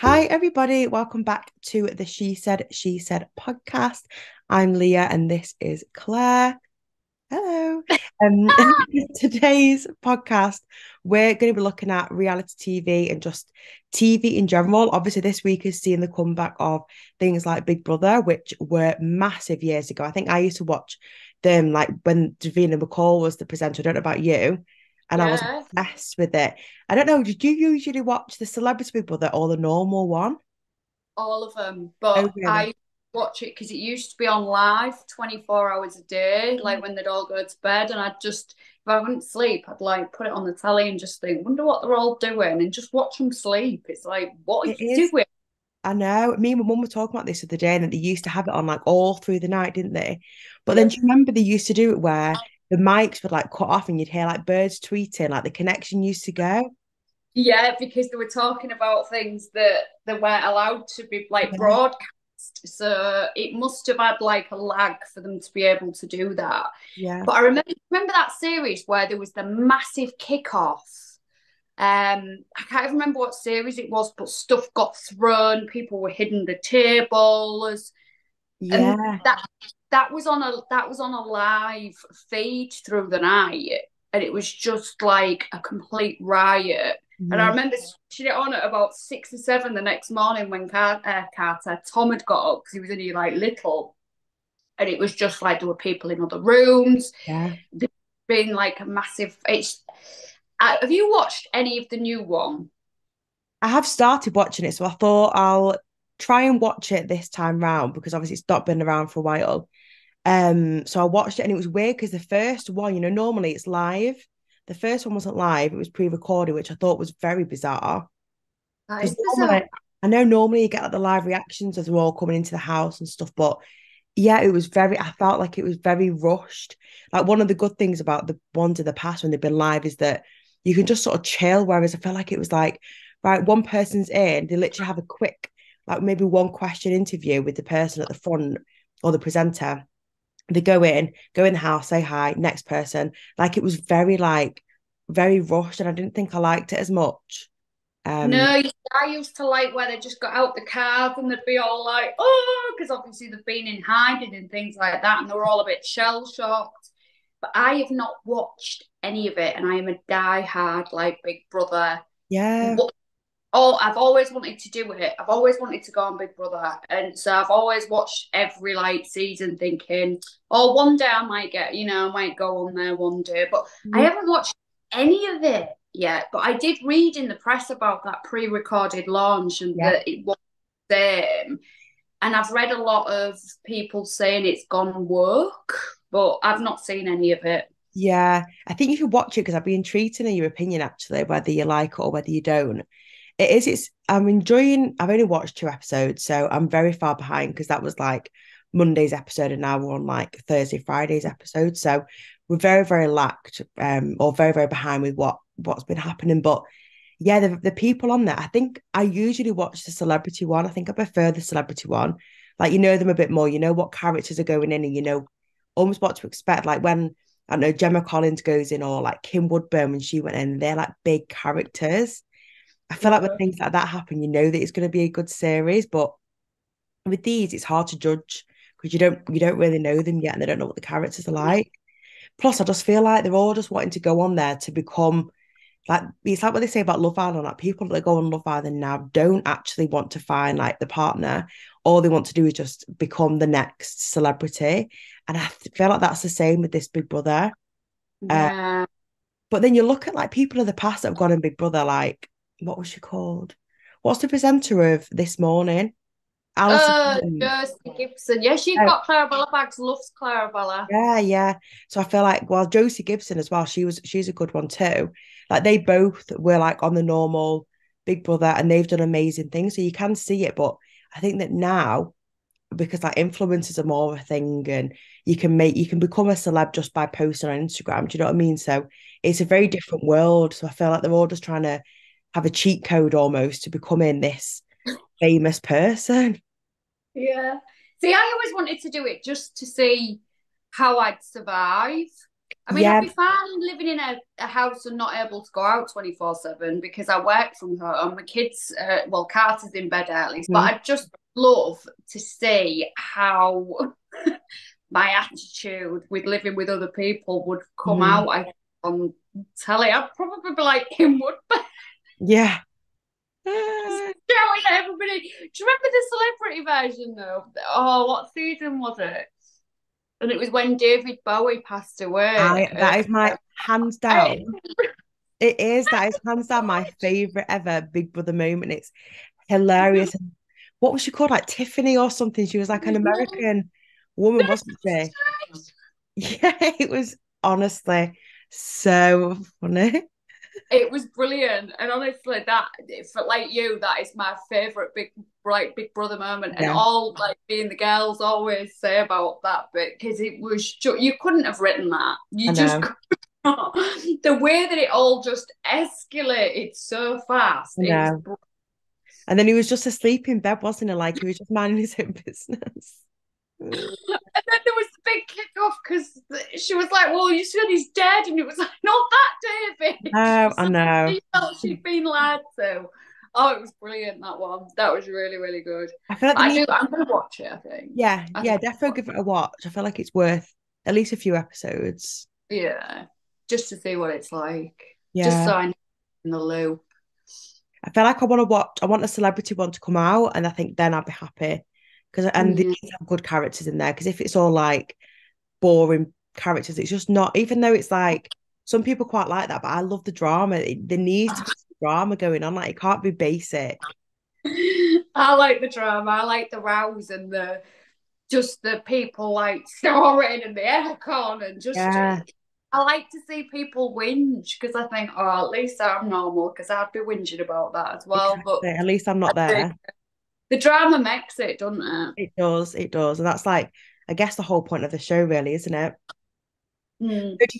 Hi, everybody. Welcome back to the She Said podcast. I'm Leah and this is Claire. Hello. Um, today's podcast, we're going to be looking at reality TV and just TV in general. Obviously, this week is seeing the comeback of things like Big Brother, which were massive years ago. I think I used to watch them like when Davina McCall was the presenter. I don't know about you. And I was Yeah, obsessed with it. I don't know, did you usually watch the Celebrity Big Brother or the normal one? all of them. Oh, But really? I watch it because it used to be on live 24 hours a day, like when they'd all go to bed. And if I wouldn't sleep, I'd like put it on the telly and just think, wonder what they're all doing and just watch them sleep. It's like, what are It you is. doing? I know. Me and my mum were talking about this the other day, and that they used to have it on like all through the night, didn't they? But then Yeah. do you remember they used to do it where the mics would like cut off and you'd hear like birds tweeting, like the connection used to go? Yeah, because they were talking about things that they weren't allowed to be like Yeah. broadcast. So it must have had like a lag for them to be able to do that. Yeah. But I remember that series where there was the massive kickoff. I can't even remember what series it was, but stuff got thrown, people were hitting the tables, and Yeah. that was on a live feed through the night, and it was just like a complete riot. And I Mhm. remember switching it on at about 6 or 7 the next morning when Carter Tom had got up because he was only like little, and it was just like there were people in other rooms. Yeah. There's been like a massive. Have you watched any of the new one? I have started watching it, so I thought I'll try and watch it this time round because obviously it's not been around for a while. So I watched it and it was weird because the first one, normally it's live. The first one wasn't live, it was pre-recorded, which I thought was very bizarre. That Because is bizarre. normally, I know normally you get like the live reactions as they're all coming into the house and stuff, but yeah, I felt like it was very rushed. Like one of the good things about the ones in the past when they've been live is that you can just sort of chill. Whereas I felt like it was like, right, one person's in, they literally have a quick, like maybe one question interview with the person at the front or the presenter. They go in the house, say hi, next person. Like it was very rushed, and I didn't think I liked it as much. Um, No, I used to like where they just got out the cars and they'd be all like, oh, because obviously they've been in hiding and things like that, and they were all a bit shell shocked. But I have not watched any of it, and I am a die-hard like Big Brother. yeah, What? Oh, I've always wanted to do it. I've always wanted to go on Big Brother, and so I've always watched every like season, thinking, oh, one day I might go on there one day. But I mhm, haven't watched any of it yet. But I did read in the press about that pre-recorded launch and yeah. that it was them. And I've read a lot of people saying it's gone woke, but I've not seen any of it. Yeah, I think you should watch it because I'd be intrigued to know your opinion actually, whether you like it or whether you don't. I'm enjoying, I've only watched 2 episodes, so I'm very far behind because that was like Monday's episode and now we're on like Thursday, Friday's episode. So we're very, very lacked, or very, very behind with what's been happening. But yeah, the people on there, I think I usually watch the celebrity one. I think I prefer the celebrity one. Like you know them a bit more, you know what characters are going in and you know almost what to expect. Like when I don't know Gemma Collins goes in or like Kim Woodburn when she went in, they're like big characters. I feel like when Yeah. things like that happen, you know that it's going to be a good series. But with these, it's hard to judge because you don't really know them yet and they don't know what the characters are like. Plus, I just feel like they're all just wanting to go on there to become like it's like what they say about Love Island, like people that go on Love Island now don't actually want to find like the partner. All they want to do is just become the next celebrity. And feel like that's the same with this Big Brother. Uh, Yeah. but then you look at like people of the past that have gone in Big Brother, like what was she called? What's the presenter of This Morning? Alison. Josie Gibson. Yeah, she's Oh, got ClaireaBella bags. Loves ClaireaBella. yeah, yeah. So I feel like well, Josie Gibson as well, she's a good one too. Like they both were like on the normal Big Brother and they've done amazing things. So you can see it, but I think that now, because like influencers are more of a thing and you can become a celeb just by posting on Instagram. Do you know what I mean? So it's a very different world. So I feel like they're all just trying to have a cheat code almost to becoming this famous person. Yeah. See, I always wanted to do it just to see how I'd survive. I mean, I'd Yeah. be fine living in a house and not able to go out 24/7 because I work from home. My kids, well, Carter's in bed early, but Mhm. I'd just love to see how my attitude with living with other people would come Mhm. out on telly. I'd probably be like Kim Woodburn Yeah. shouting at everybody. Do you remember the celebrity version though? Oh, what season was it? And it was when David Bowie passed away. I that is my hands I, down. It is. That is hands down my favorite ever Big Brother moment. It's hilarious. And what was she called? Like Tiffany or something. She was like an American woman, wasn't she? Yeah, it was honestly so funny. it was brilliant, and honestly, that for like you, that is my favorite Big Brother moment. And Yeah, all like me and the girls always say about that bit because it was you couldn't have written that. I You just know. could not. The way that it all just escalated so fast. I It was know. And then he was just asleep in bed, wasn't he? Like he was just minding his own business. And then there was the big kickoff because she was like, "Well, you said he's dead," and it was like, "Not that, David." Oh, I So know. she felt she'd been lied to. Oh, it was brilliant, that one. That was really, really good. I feel like But they need, I'm gonna watch it, I think. yeah, I yeah, think definitely give it a watch. I feel like it's worth at least a few episodes. yeah. Just to see what it's like. Just Yeah. so I'm in the loop. I feel like I want to watch, I want a celebrity one to come out, and I think then I'd be happy. Because and they Mm. need to have good characters in there. Because if it's all like boring characters, it's just not, even though it's like some people quite like that, but I love the drama. There needs to be some drama going on. Like it can't be basic. I like the drama. I like the rows and the just the people like snoring and the aircon and just Yeah, I like to see people whinge because I think, oh, at least I'm normal because I'd be whinging about that as well. But exactly. At least I'm not the, there. the drama makes it, doesn't it? It does, it does. And that's like, I guess the whole point of the show, really, isn't it? Mm. But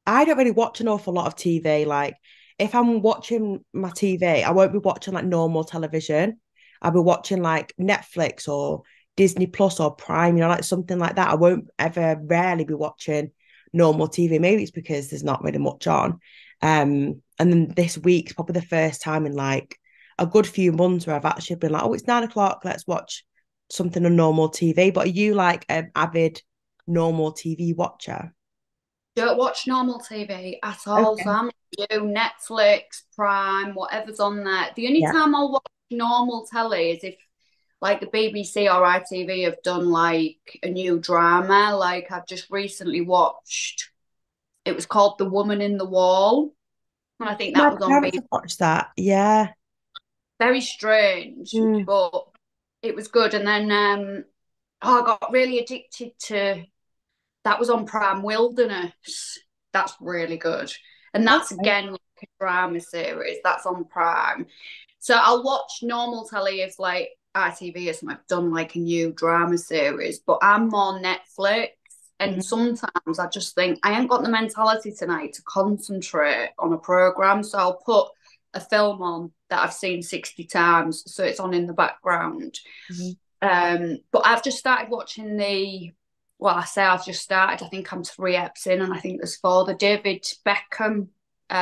I don't really watch an awful lot of TV. Like, if I'm watching my TV, I won't be watching like normal television. I'll be watching like Netflix or Disney Plus or Prime, like something like that. I won't ever rarely be watching normal TV. Maybe it's because there's not really much on. And then this week's probably the first time in like a good few months where I've actually been like, oh, it's 9 o'clock, let's watch something on normal TV. But are you like an avid normal TV watcher? Don't watch normal TV at all. So Okay. I'm like you, Netflix, Prime, whatever's on there. The only Yeah. time I'll watch normal telly is if like the BBC or ITV have done like a new drama. Like I've just recently watched, it was called The Woman in the Wall. And I think My that was on parents BBC. have watched that. Yeah. Very strange, Mm. but it was good. And then oh, I got really addicted to that was on Prime Wilderness. That's really good. And that's Okay. again like a drama series. That's on Prime. So I'll watch normal telly if like ITV or something have done like a new drama series, but I'm more Netflix. And Mhm. sometimes I just think I ain't got the mentality tonight to concentrate on a program. So I'll put a film on that I've seen 60 times. So it's on in the background. Mhm. But I've just started watching well, I say I've just started. I think I'm 3 eps in, and I think there's four. The David Beckham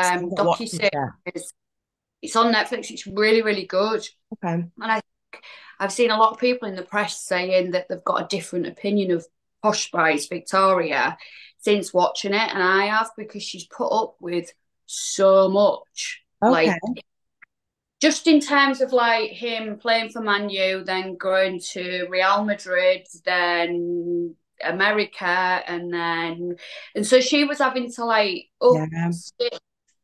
Still not watched it yet. docu-series. It's on Netflix. It's really, really good. Okay. And I've seen a lot of people in the press saying that they've got a different opinion of Posh Spice Victoria since watching it, and I have because she's put up with so much. Okay. Like just in terms of like him playing for Man U, then going to Real Madrid, then America, and so she was having to like up Yeah.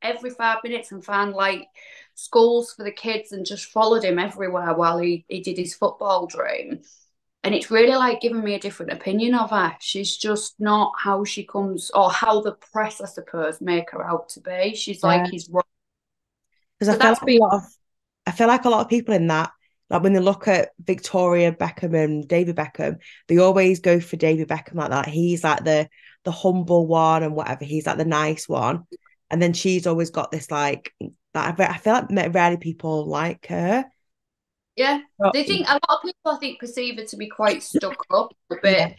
every 5 minutes and find like schools for the kids and just followed him everywhere while he did his football dream. And it's really like giving me a different opinion of her. She's just not how she comes or how the press, I suppose, make her out to be. She's like Yeah. he's Because so that's been I feel like a lot of people in that, like when they look at Victoria Beckham and David Beckham, they always go for David Beckham like that. He's like the humble one and whatever. He's like the nice one. And then she's always got this like that. I feel like rarely people like her. Yeah, But they think a lot of people I think perceive her to be quite stuck up, a yeah, bit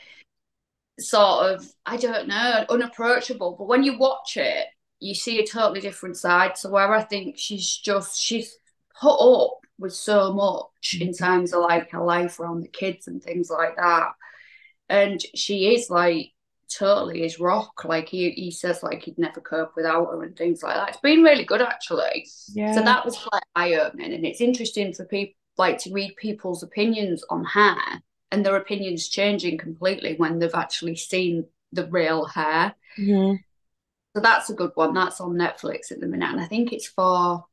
sort of, I don't know, unapproachable. But when you watch it, you see a totally different side to where I think she's put up with so much in terms of like her life around the kids and things like that. And she is like totally his rock. Like he says like he'd never cope without her and things like that. It's been really good actually. So Yeah. that was quite eye-opening, and it's interesting for people like to read people's opinions on hair and their opinions changing completely when they've actually seen the real hair. Mhm. So that's a good one. That's on Netflix at the minute, and I think it's four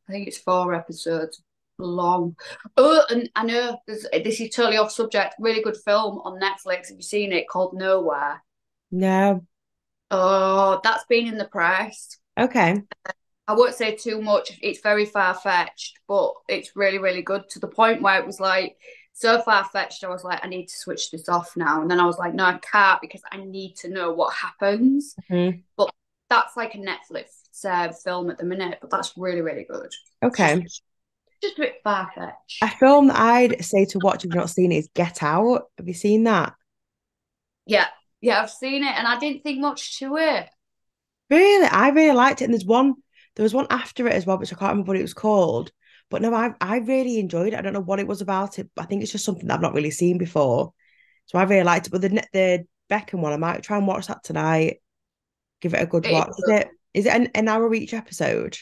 episodes long. Oh, and I know this is totally off subject. Really good film on Netflix. Have you seen it? Called Nowhere. No. Oh, that's been in the press. Okay. I won't say too much. It's very far fetched, but it's really, really good to the point where it was like so far fetched. I was like, I need to switch this off now. And then I was like, no, I can't because I need to know what happens. Mhm. But that's like a Netflix film at the minute, but that's really, really good. Okay. Just a bit far A fetched. film that I'd say to watch if you've not seen it is Get Out. Have you seen that? Yeah, yeah, I've seen it, and I didn't think much to it. Really, I really liked it. And there was one after it as well, which I can't remember what it was called. But no, I really enjoyed it. I don't know what it was about it. But I think it's just something that I've not really seen before. So I really liked it. But the Beckham one, I might try and watch that tonight. Give it a good It watch. is Is it an hour each episode?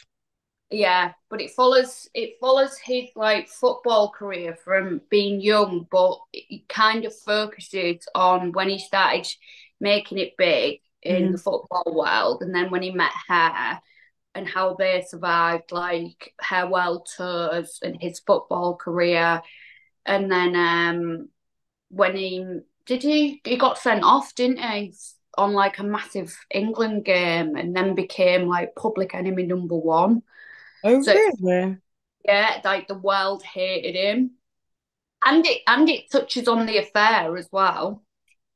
Yeah, but it follows his like football career from being young, but it kind of focuses on when he started making it big in the Mm. football world, and then when he met her and how they survived like her world tours and his football career, and then when he got sent off, didn't he? On like a massive England game, and then became like public enemy number one. Oh, So really? yeah, like the world hated him, and it touches on the affair as well.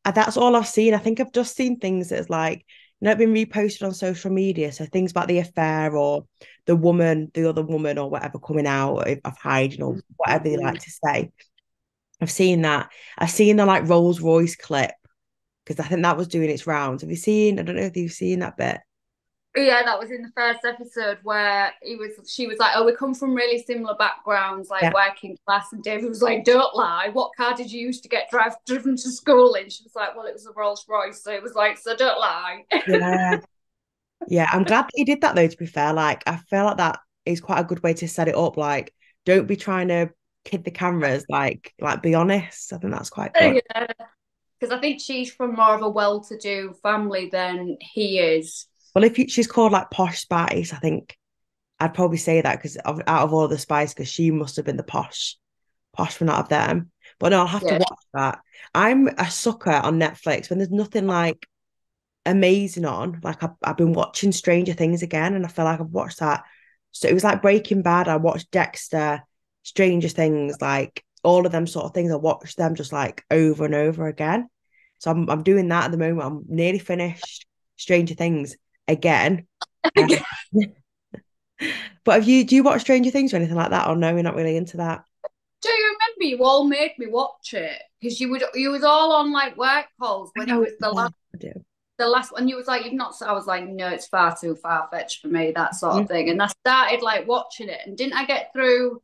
That's all I've seen. I think I've just seen things that's like, been reposted on social media. So things about the affair or the other woman or whatever coming out of hiding or whatever they like to say. I've seen that. I've seen the like Rolls Royce clip because I think that was doing its rounds. Have you seen? I don't know if you've seen that bit. Yeah, that was in the first episode where she was like, "Oh, we come from really similar backgrounds, like Yeah. working class." And David was like, "Don't lie. What car did you use to get driven to school in?" She was like, "Well, it was a Rolls Royce." So it was like, "So don't lie." Yeah. Yeah. I'm glad that he did that though, to be fair. Like, I feel like that is quite a good way to set it up. Like, don't be trying to kid the cameras, like be honest. I think that's quite good. Yeah, because I think she's from more of a well-to-do family than he is. Well, she's called like Posh Spice, I think I'd probably say that because out of all the Spice, because she must have been the posh one out of them. But no, I'll have to Yeah, watch that. I'm a sucker on Netflix when there's nothing like amazing on. Like I've been watching Stranger Things again, and I feel like I've watched that. So it was like Breaking Bad. I watched Dexter, Stranger Things, like all of them sort of things. I watched them just like over and over again. So I'm doing that at the moment. I'm nearly finished Stranger Things again. Um, but do you watch Stranger Things or anything like that? Or no, you're not really into that? do you remember you all made me watch it because you was all on like work calls I when it know, was the yeah, last I do. the last one. You was like, you've not. I was like, no, it's far too far fetched for me, that sort of Mhm. thing. And I started like watching it, and didn't I get through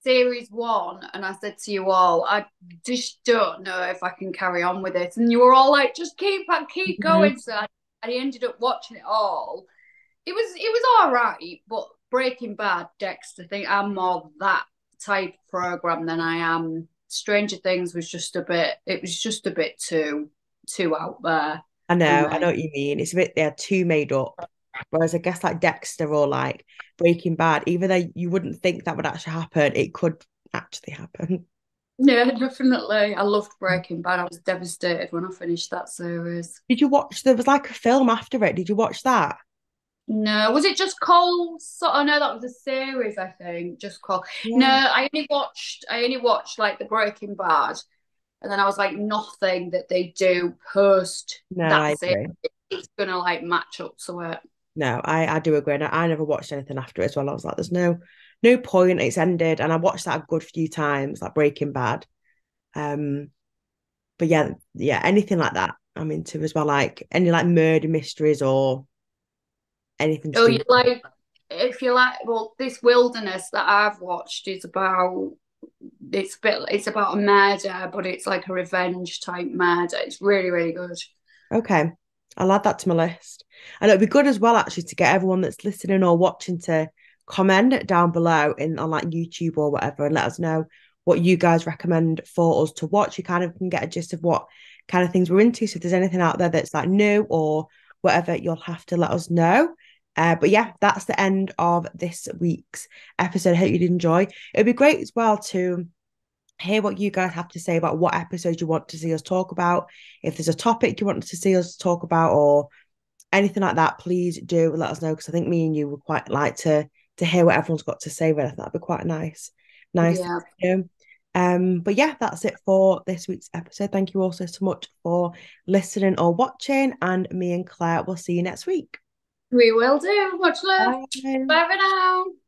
series one? And I said to you all, I just don't know if I can carry on with it. And you were all like, just keep Mhm. going. So I ended up watching it all. It was all right, but Breaking Bad, Dexter, I think I'm more that type of program than I am. Stranger Things was just a bit. It was just a bit too out there for I know me. what you mean. It's a bit, they're too made up. Whereas I guess like Dexter or like Breaking Bad, even though you wouldn't think that would actually happen, it could actually happen. Yeah, definitely. I loved Breaking Bad. I was devastated when I finished that series. Did you watch, there was like a film after it. Did you watch that? No, was it just called? So, oh no, that was a series. I think just called. No, Yeah. I only watched like the Breaking Bad, and then I was like, nothing that they do post No, I that series agree. is gonna like match up to it. No, I do agree. And I never watched anything after it as well. I was like, there's no point. It's ended. And I watched that a good few times, like Breaking Bad. Um, but yeah, anything like that. I'm into as well. Like any like murder mysteries or anything to Oh, do you with that. like, if you like, well, this Wilderness that I've watched is about, it's about a murder, but it's like a revenge type murder. It's really, really good. Okay. I'll add that to my list. And it'd be good as well, actually, to get everyone that's listening or watching to comment down below in on like YouTube or whatever and let us know what you guys recommend for us to watch. You kind of can get a gist of what kind of things we're into. So if there's anything out there that's like new or whatever, you'll have to let us know. But yeah, that's the end of this week's episode. I hope you did enjoy. It'd be great as well to hear what you guys have to say about what episodes you want to see us talk about. If there's a topic you want to see us talk about or anything like that, please do let us know because I think me and you would quite like to hear what everyone's got to say. But I think that'd be quite nice Yeah, to do. But yeah, that's it for this week's episode. Thank you all so much for listening or watching, and me and Claire will see you next week. we will do. Much love. Bye. Bye for now.